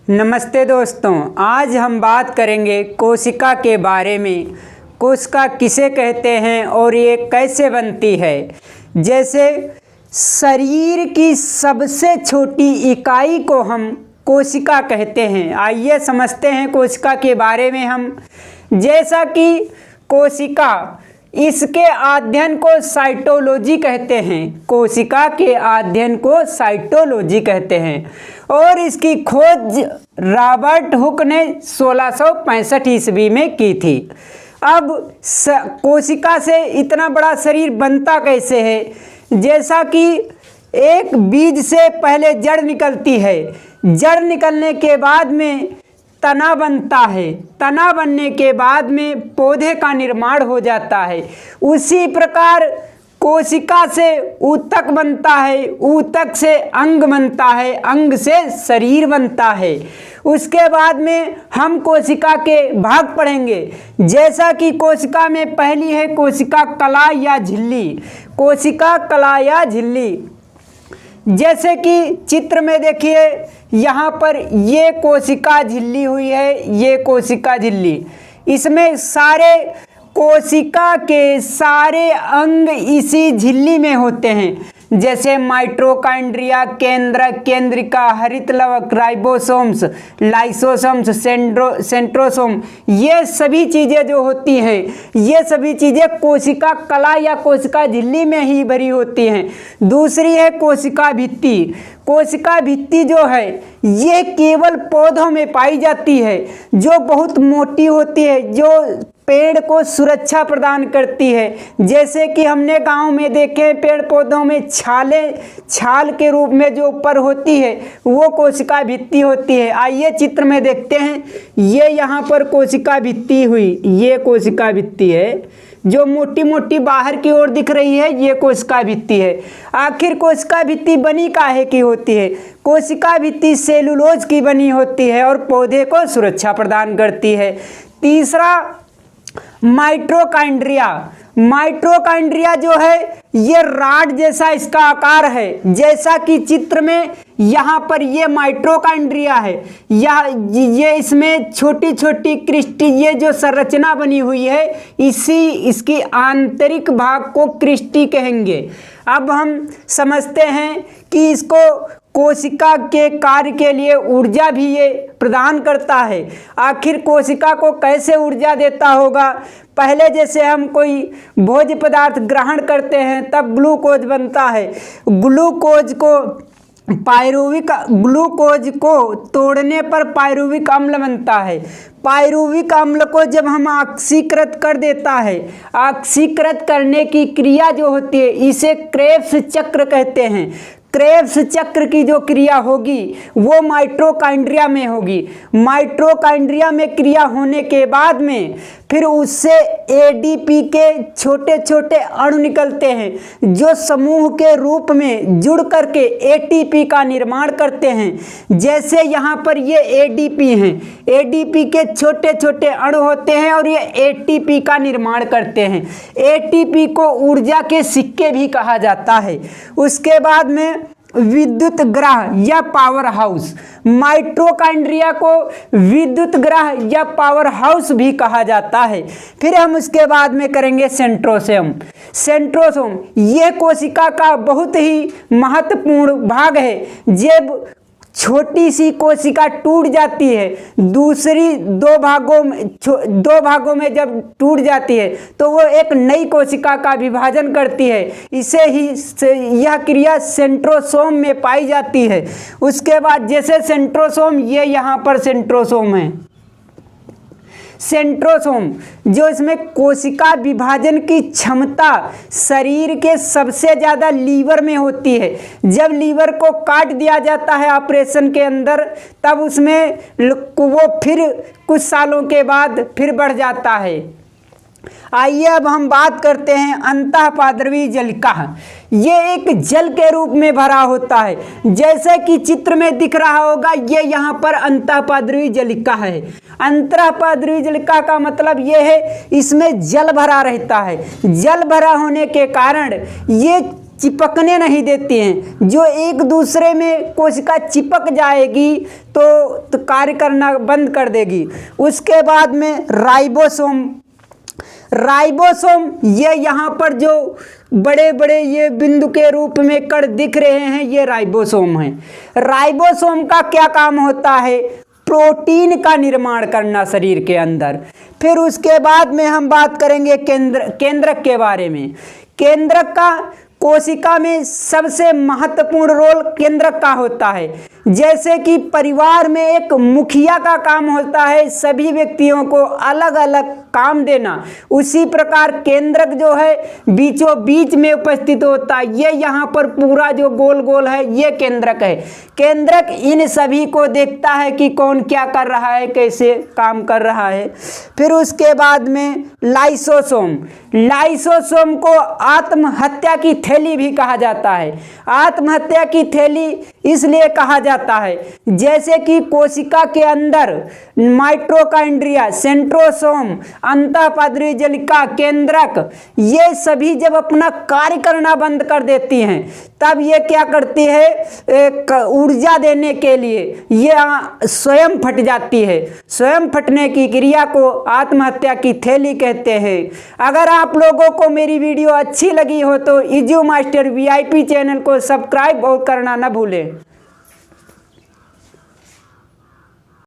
नमस्ते दोस्तों, आज हम बात करेंगे कोशिका के बारे में। कोशिका किसे कहते हैं और ये कैसे बनती है। जैसे शरीर की सबसे छोटी इकाई को हम कोशिका कहते हैं। आइए समझते हैं कोशिका के बारे में हम। जैसा कि कोशिका, इसके अध्ययन को साइटोलॉजी कहते हैं। कोशिका के अध्ययन को साइटोलॉजी कहते हैं और इसकी खोज रॉबर्ट हुक ने 1665 ईस्वी में की थी। अब कोशिका से इतना बड़ा शरीर बनता कैसे है। जैसा कि एक बीज से पहले जड़ निकलती है, जड़ निकलने के बाद में तना बनता है, तना बनने के बाद में पौधे का निर्माण हो जाता है। उसी प्रकार कोशिका से ऊतक बनता है, ऊतक से अंग बनता है, अंग से शरीर बनता है। उसके बाद में हम कोशिका के भाग पढ़ेंगे। जैसा कि कोशिका में पहली है कोशिका कला या झिल्ली। कोशिका कला या झिल्ली, जैसे कि चित्र में देखिए, यहाँ पर ये कोशिका झिल्ली हुई है, ये कोशिका झिल्ली। इसमें सारे कोशिका के सारे अंग इसी झिल्ली में होते हैं। जैसे माइटोकॉन्ड्रिया, केंद्रक, केंद्रिका, हरितलवक, राइबोसोम्स, लाइसोसोम्स, सेंट्रोसोम, ये सभी चीज़ें जो होती हैं, ये सभी चीज़ें कोशिका कला या कोशिका झिल्ली में ही भरी होती हैं। दूसरी है कोशिका भित्ति। कोशिका भित्ति जो है ये केवल पौधों में पाई जाती है, जो बहुत मोटी होती है, जो पेड़ को सुरक्षा प्रदान करती है। जैसे कि हमने गांव में देखे पेड़ पौधों में छाल के रूप में जो ऊपर होती है वो कोशिका भित्ति होती है। आइए चित्र में देखते हैं। ये यहाँ पर कोशिका भित्ति हुई, ये कोशिका भित्ति है जो मोटी मोटी बाहर की ओर दिख रही है, ये कोशिका भित्ति है। आखिर कोशिका भित्ति बनी काहे की होती है। कोशिका भित्ति सेलुलोज की बनी होती है और पौधे को सुरक्षा प्रदान करती है। तीसरा माइटोकॉन्ड्रिया। माइटोकॉन्ड्रिया जो है ये राड जैसा इसका आकार है। जैसा कि चित्र में यहाँ पर ये माइटोकॉन्ड्रिया है, ये इसमें छोटी छोटी क्रिस्टी, ये जो संरचना बनी हुई है इसकी आंतरिक भाग को क्रिस्टी कहेंगे। अब हम समझते हैं कि इसको कोशिका के कार्य के लिए ऊर्जा भी ये प्रदान करता है। आखिर कोशिका को कैसे ऊर्जा देता होगा। पहले जैसे हम कोई भोज्य पदार्थ ग्रहण करते हैं तब ग्लूकोज बनता है। ग्लूकोज को तोड़ने पर पायरुविक अम्ल बनता है। पायरुविक अम्ल को जब हम ऑक्सीकृत कर देता है, ऑक्सीकृत करने की क्रिया जो होती है इसे क्रेब्स चक्र कहते हैं। क्रेब्स चक्र की जो क्रिया होगी वो माइटोकॉन्ड्रिया में होगी। माइटोकॉन्ड्रिया में क्रिया होने के बाद में फिर उससे एडीपी के छोटे छोटे अणु निकलते हैं जो समूह के रूप में जुड़ करके एटीपी का निर्माण करते हैं। जैसे यहाँ पर ये एडीपी हैं, एडीपी के छोटे छोटे अणु होते हैं और ये एटीपी का निर्माण करते हैं। एटीपी को ऊर्जा के सिक्के भी कहा जाता है। उसके बाद में विद्युत ग्रह या पावर हाउस। माइटोकॉन्ड्रिया को विद्युत ग्रह या पावर हाउस भी कहा जाता है। फिर हम उसके बाद में करेंगे सेंट्रोसोम। सेंट्रोसोम ये कोशिका का बहुत ही महत्वपूर्ण भाग है। जब छोटी सी कोशिका टूट जाती है, दूसरी दो भागों में जब टूट जाती है तो वो एक नई कोशिका का विभाजन करती है। इसे ही यह क्रिया सेंट्रोसोम में पाई जाती है। उसके बाद जैसे सेंट्रोसोम, ये यहाँ पर सेंट्रोसोम है। सेंट्रोसोम जो इसमें कोशिका विभाजन की क्षमता शरीर के सबसे ज़्यादा लीवर में होती है। जब लीवर को काट दिया जाता है ऑपरेशन के अंदर, तब उसमें वो फिर कुछ सालों के बाद फिर बढ़ जाता है। आइए अब हम बात करते हैं अंतःपाद्रवी जलिका। ये एक जल के रूप में भरा होता है। जैसे कि चित्र में दिख रहा होगा, ये यहाँ पर अंतःपाद्रवी जलिका है। अंतःपाद्रवी जलिका का मतलब ये है इसमें जल भरा रहता है। जल भरा होने के कारण ये चिपकने नहीं देती हैं। जो एक दूसरे में कोशिका चिपक जाएगी तो कार्य करना बंद कर देगी। उसके बाद में राइबोसोम, राइबोसोम ये यहाँ पर जो बड़े बड़े ये बिंदु के रूप में कण दिख रहे हैं, ये राइबोसोम हैं। राइबोसोम का क्या काम होता है? प्रोटीन का निर्माण करना शरीर के अंदर। फिर उसके बाद में हम बात करेंगे केंद्रक के बारे में। केंद्रक का कोशिका में सबसे महत्वपूर्ण रोल केंद्रक का होता है। जैसे कि परिवार में एक मुखिया का काम होता है सभी व्यक्तियों को अलग अलग काम देना, उसी प्रकार केंद्रक जो है बीचों बीच में उपस्थित होता है। ये यहाँ पर पूरा जो गोल गोल है ये केंद्रक है। केंद्रक इन सभी को देखता है कि कौन क्या कर रहा है, कैसे काम कर रहा है। फिर उसके बाद में लाइसोसोम, लाइसोसोम को आत्महत्या की थैली भी कहा जाता है। आत्महत्या की थैली इसलिए कहा जाता है जैसे कि कोशिका के अंदर माइटोकॉन्ड्रिया, सेंट्रोसोम, अंतःपद्रजलिका, केंद्रक ये सभी जब अपना कार्य करना बंद कर देती हैं तब ये क्या करती है, ऊर्जा देने के लिए ये स्वयं फट जाती है। स्वयं फटने की क्रिया को आत्महत्या की थैली कहते हैं। अगर आप लोगों को मेरी वीडियो अच्छी लगी हो तो इजू मास्टर VIP चैनल को सब्सक्राइब और करना न भूलें।